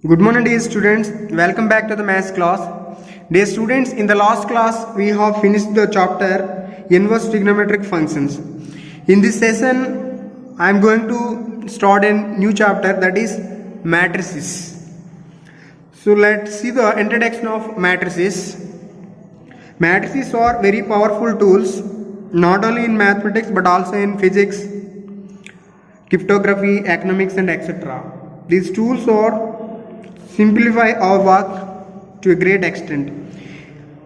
Good morning, dear students. Welcome back to the maths class. Dear students, in the last class we have finished the chapter inverse trigonometric functions. In this session, I am going to start a new chapter, that is matrices. So let's see the introduction of matrices. Matrices are very powerful tools, not only in mathematics but also in physics, cryptography, economics, and etc. These tools are simplify our work to a great extent.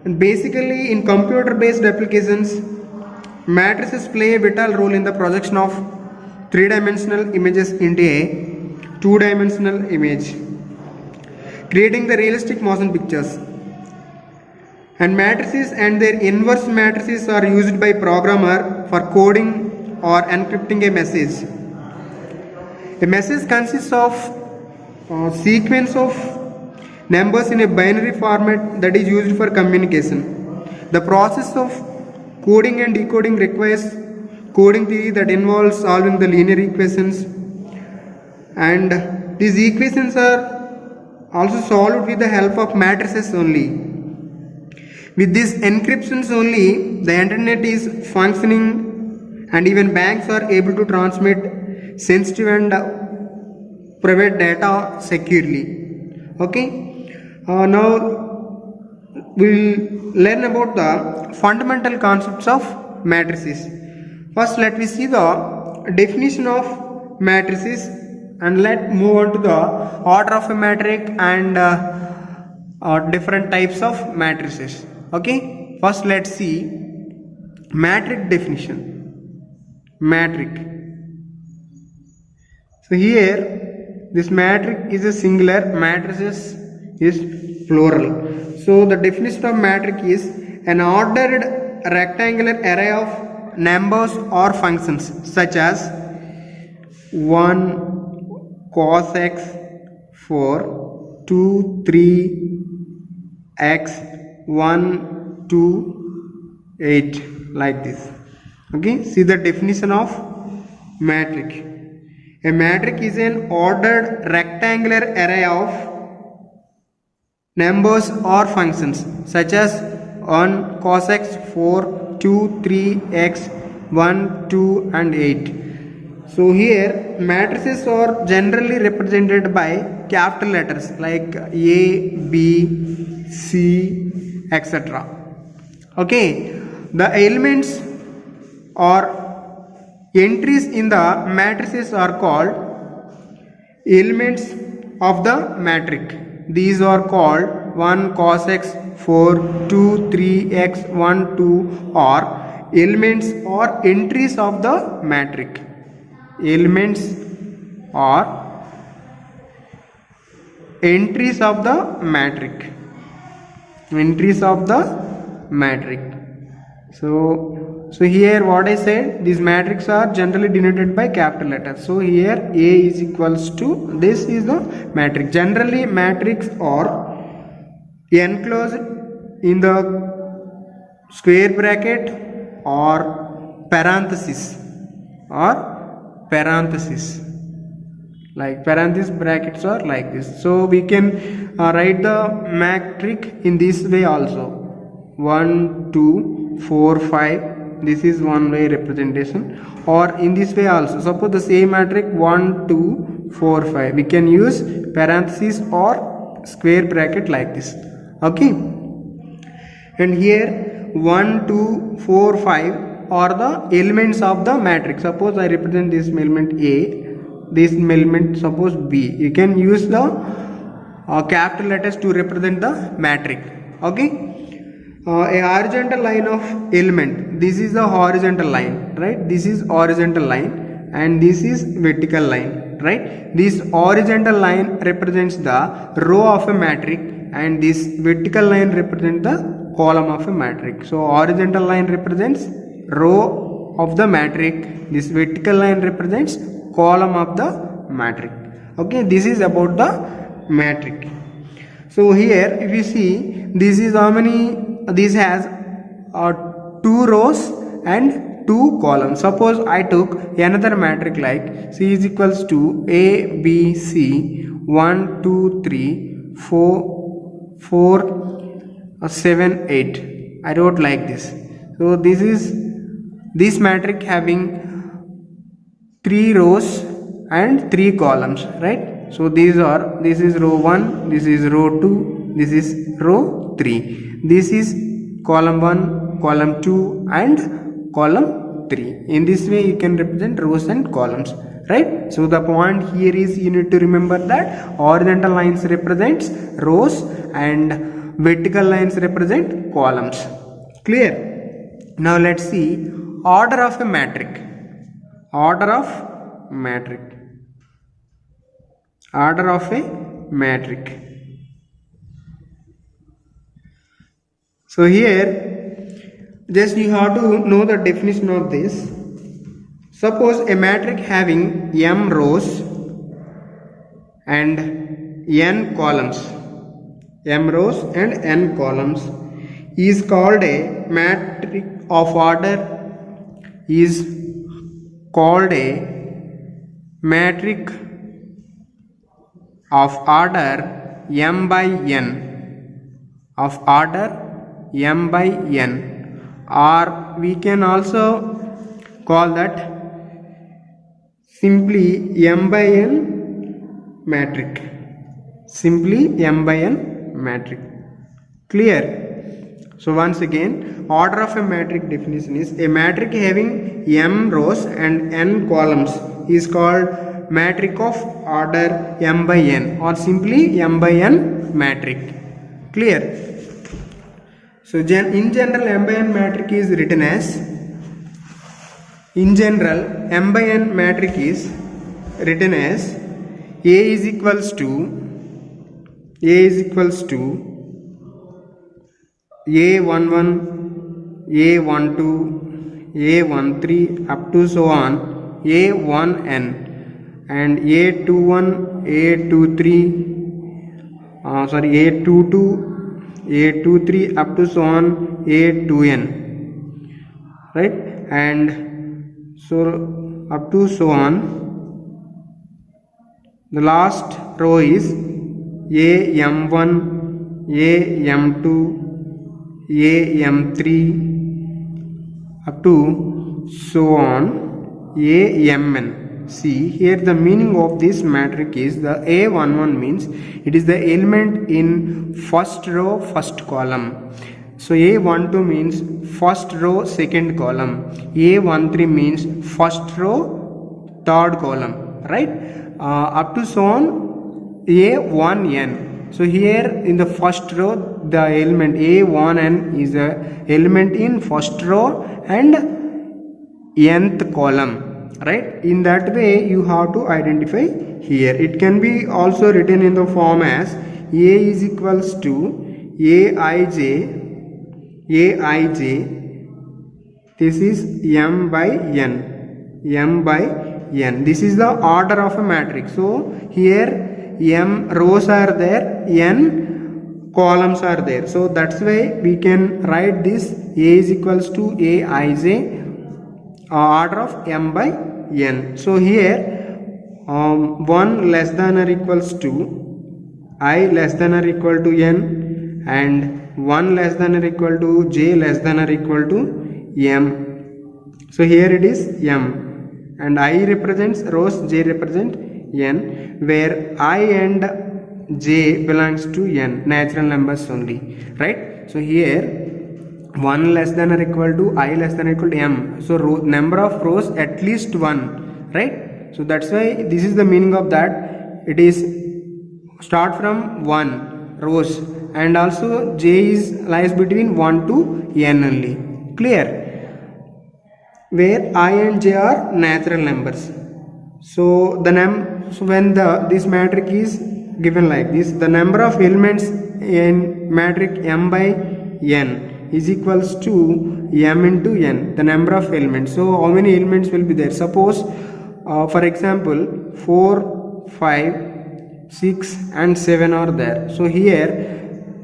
And basically, in computer based applications, matrices play a vital role in the projection of three-dimensional images into a two-dimensional image, creating the realistic motion pictures. And matrices and their inverse matrices are used by programmer for coding or encrypting a message. A message consists of sequence of numbers in a binary format that is used for communication. The process of coding and decoding requires coding theory that involves solving the linear equations, and these equations are also solved with the help of matrices only. With these encryptions only, the internet is functioning, and even banks are able to transmit sensitive and private data securely. Okay, now we'll learn about the fundamental concepts of matrices. First, let me see the definition of matrices, and let's move on to the order of a matrix and different types of matrices. Okay, first let's see matrix definition. Matrix. So here this matrix is a singular, matrices is plural. So the definition of matrix is an ordered rectangular array of numbers or functions such as 1 cos x 4, 2 3 x 1 2 8, like this. Okay, see the definition of matrix. A matrix is an ordered rectangular array of numbers or functions such as 1 cos x 4, 2 3 x 1 2 and 8. So here matrices are generally represented by capital letters like A, B, C, etc. Okay, the elements or entries in the matrices are called elements of the matrix. These are called 1 cos x 4, 2 3 x 1 2 are elements or entries of the matrix. Elements or entries of the matrix. Entries of the matrix. So here what I said, these matrices are generally denoted by capital letters. So here A is equals to, this is the matrix. Generally matrix are enclosed in the square bracket or parenthesis like parenthesis brackets are like this. So we can write the matrix in this way also. 1 2 4 5, this is one way representation, or in this way also. Suppose the same matrix 1 2 4 5, we can use parenthesis or square bracket like this. Okay, and here 1 2 4 5 are the elements of the matrix. Suppose I represent this element A, this element suppose B. You can use the capital letters to represent the matrix. Okay, a horizontal line of element, this is the horizontal line, right? This is horizontal line and this is vertical line, right? This horizontal line represents the row of a matrix and this vertical line represents the column of a matrix. So horizontal line represents row of the matrix, this vertical line represents column of the matrix. Okay, this is about the matrix. So here if you see, this is how many, this has 2 rows and 2 columns. Suppose I took another matrix like C is equals to A, B, C 1 2 3 4 4 7 8. I wrote like this. So this is this matrix having 3 rows and 3 columns, right? So this is row 1, this is row 2, this is row 3. This is column 1, column 2 and column 3. In this way you can represent rows and columns, right? So the point here is you need to remember that horizontal lines represents rows and vertical lines represent columns. Clear? Now let's see order of a matrix. Order of matrix. Order of a matrix. So here just you have to know the definition of this. Suppose a matrix having m rows and n columns, m rows and n columns is called a matrix of order, is called a matrix of order m by n, of order m by n, or we can also call that simply m by n matrix, simply m by n matrix. Clear? So once again, order of a matrix definition is a matrix having m rows and n columns is called matrix of order m by n, or simply m by n matrix. Clear? So in general m by n matrix is written as, in general m by n matrix is written as A is equals to A11, A12, A13 up to so on A1n, and A21, A22, A23 up to so on A2n, right? And so up to so on. The last row is AM1, AM2, AM3 up to so on AMN. See here the meaning of this matrix is the A11 means it is the element in first row first column. So A12 means first row second column. A13 means first row third column, right? Up to so on A1n. So here in the first row the element A1n is a element in first row and nth column, right? In that way you have to identify here. It can be also written in the form as A is equals to Aij, this is m by n. This is the order of a matrix. So here m rows are there, n columns are there. So that's why we can write this A is equals to Aij, order of m by n. So here 1 less than or equals to I less than or equal to n, and 1 less than or equal to j less than or equal to m. So here it is m, and I represents rows, j represent n, where I and j belongs to n, natural numbers only, right? So here 1 less than or equal to I less than or equal to m, so number of rows at least 1, right? So that's why this is the meaning of that. It is start from 1 rows, and also j is lies between 1 to n only. Clear? Where I and j are natural numbers. So when this matrix is given like this, the number of elements in matrix m by n is equals to m into n, the number of elements. So how many elements will be there? Suppose for example 4, 5, 6 and 7 are there. So here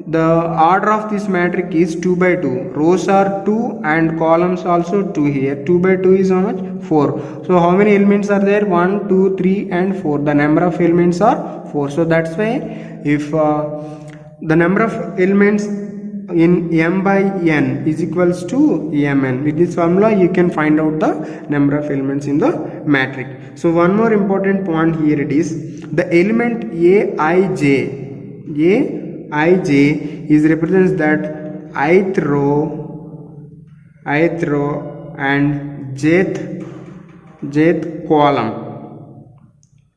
the order of this matrix is 2 by 2. Rows are 2 and columns also 2 here. 2 by 2 is how much? 4. So how many elements are there? 1, 2, 3 and 4. The number of elements are 4. So that's why if the number of elements in m by n is equals to mn. With this formula you can find out the number of elements in the matrix. So one more important point here, it is the element aij is represents that ith row and jth column,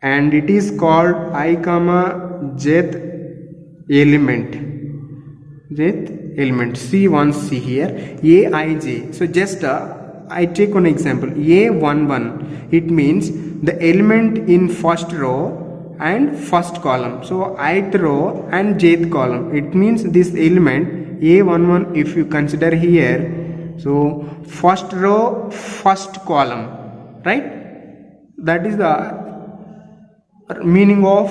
and it is called I comma jth element. See once, see here aij. So just I take one example, a11, it means the element in first row and first column. So ith row and jth column, it means this element a11, if you consider here, so first row first column, right? That is the meaning of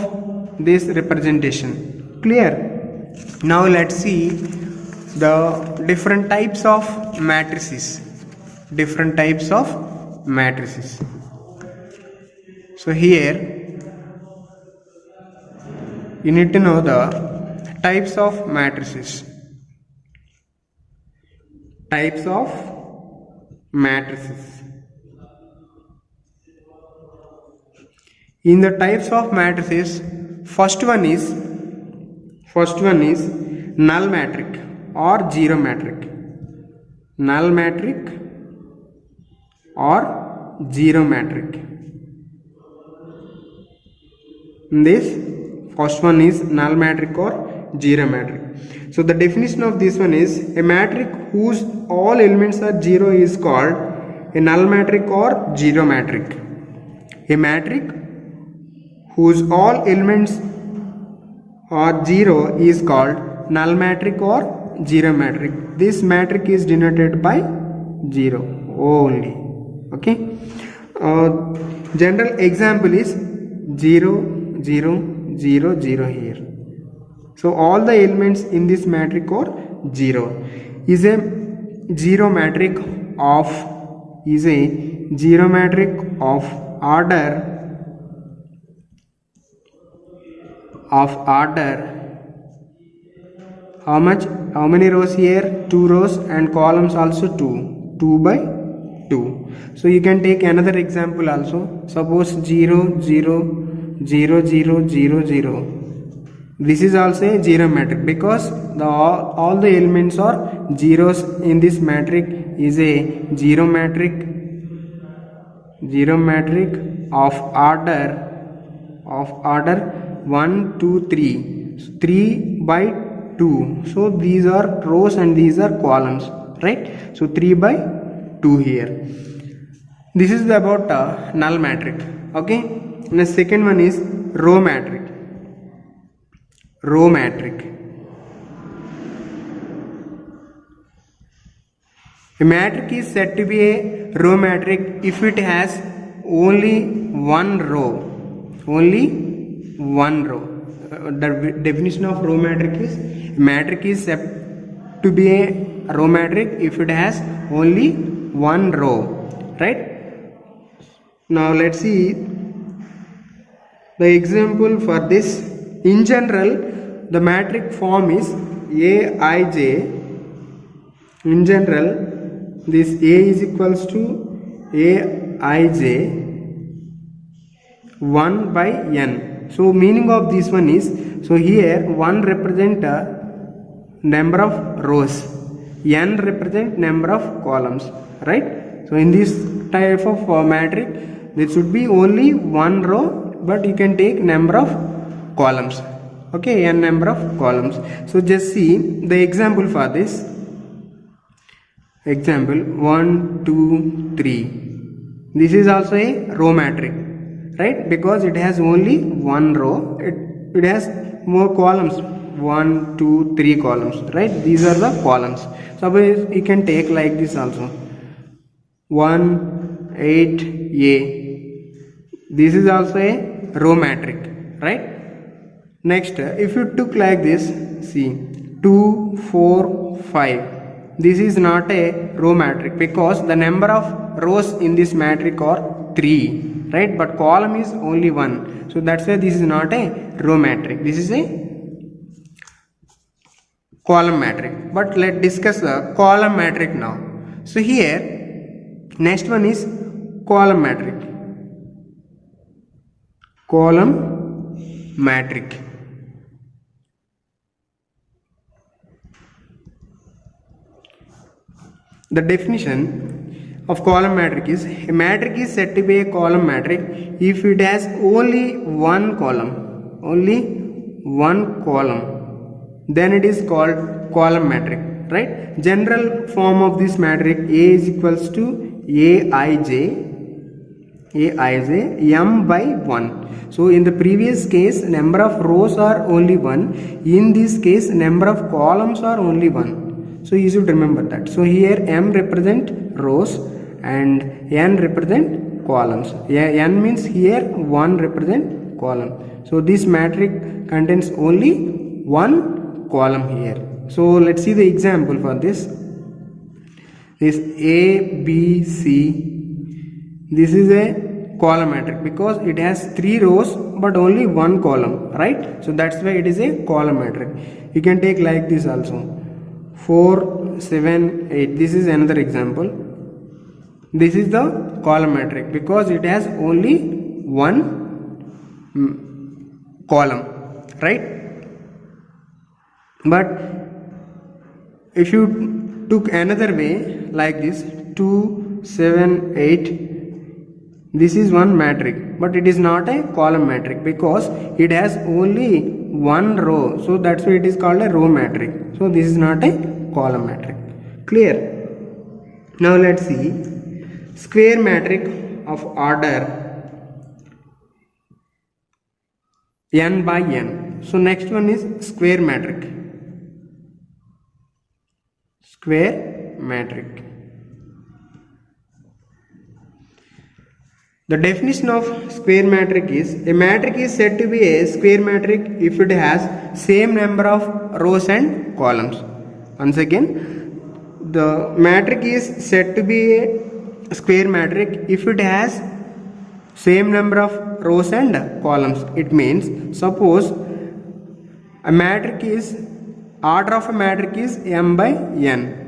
this representation. Clear? Now let's see the different types of matrices. So here you need to know the types of matrices. In the types of matrices, first one is null matrix or zero matrix. Null matrix or zero matrix. This first one is null matrix or zero matrix. So the definition of this one is a matrix whose all elements are zero is called a null matrix or zero matrix. A matrix whose all elements are zero is called null matrix or zero matrix. This matrix is denoted by 0 only. Okay. General example is 0, 0, 0, 0 here. So all the elements in this matrix are 0. Is a zero matrix of order how many rows here? 2 rows and columns also 2 by 2. So you can take another example also. Suppose 0, 0, 0, 0, 0, 0. This is also a zero matrix because all the elements are zeros in this matrix. Is a zero matrix of order 1, 2, 3. 3 by 2. So these are rows and these are columns, right? So 3 by 2 here. This is about null matrix. Okay. And the second one is row matrix. A matrix is said to be a row matrix if it has only one row. The definition of row matrix is matrix is said to be a row matrix if it has only one row, right? Now let's see the example for this. In general, the matrix form is aij. In general, this A is equals to aij 1 by n. So meaning of this one is, so here 1 represent number of rows, n represent number of columns, right? So in this type of matrix, there should be only one row, but you can take number of columns. Okay, n number of columns. So just see the example for this. Example 1, 2, 3. This is also a row matrix, right? Because it has only one row. It has more columns. 1, 2, 3 columns, right? These are the columns. Suppose you can take like this also. 1, 8, A. This is also a row matrix, right? Next, if you took like this, see 2, 4, 5. This is not a row matrix because the number of rows in this matrix are 3, right? But column is only 1. So that's why this is not a row matrix. This is a column matrix. But let's discuss the column matrix now. So here next one is column matrix. Column matrix. The definition of column matrix is a matrix is said to be a column matrix if it has only one column, then it is called column matrix, right? General form of this matrix A is equals to Aij m by 1. So in the previous case number of rows are only 1, in this case number of columns are only 1. So you should remember that. So here m represent rows and n represent columns. N means here 1 represent column. So this matrix contains only one column here. So let's see the example for this. This A, B, C. This is a column matrix because it has 3 rows but only one column, right? So that's why it is a column matrix. You can take like this also. 4, 7, 8. This is another example. This is the column matrix because it has only one column, right? But if you took another way like this 2, 7, 8, this is one matrix, but it is not a column matrix because it has only one row. So that's why it is called a row matrix. So this is not a column matrix. Clear? Now let's see square matrix of order n by n. So next one is square matrix. Square matrix. The definition of square matrix is a matrix is said to be a square matrix if it has same number of rows and columns. Once again, the matrix is said to be a square matrix if it has same number of rows and columns. It means suppose a matrix is order of a matrix is m by n.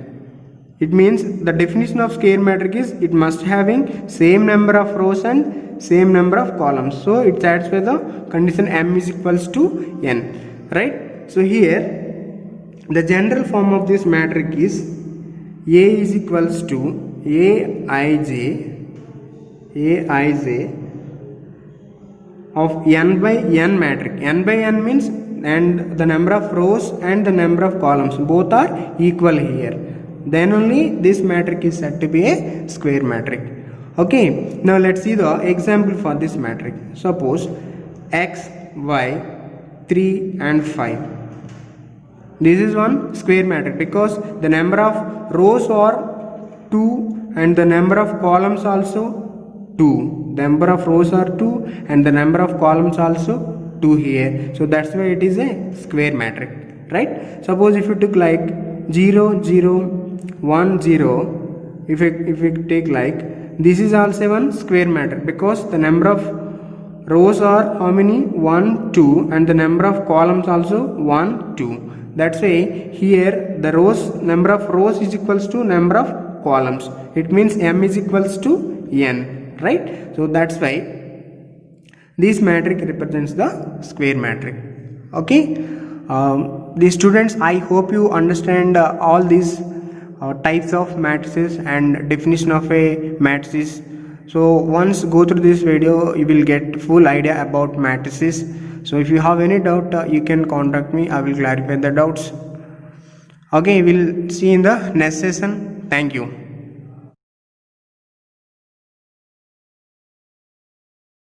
It means the definition of square matrix is it must having same number of rows and same number of columns. So it satisfies the condition m is equals to n, right? So here the general form of this matrix is A is equals to Aij of n by n matrix. N by n means and the number of rows and the number of columns both are equal here. Then only this matrix is said to be a square matrix. Okay, now let's see the example for this matrix. Suppose x, y, 3 and 5. This is one square matrix because the number of rows are 2 and the number of columns also 2. The number of rows are 2 and the number of columns also 2 here. So that's why it is a square matrix, right? Suppose if you took like 0, 0, 1, 0, if you take like this is also one square matrix because the number of rows are how many? 1, 2 and the number of columns also 1, 2. That's why here the rows number of rows is equals to number of columns. It means m is equals to n, right? So that's why this matrix represents the square matrix. Okay, the students, I hope you understand all these types of matrices and definition of a matrices. So once go through this video you will get full idea about matrices. So if you have any doubt you can contact me. I will clarify the doubts. Okay, we'll see in the next session. Thank you.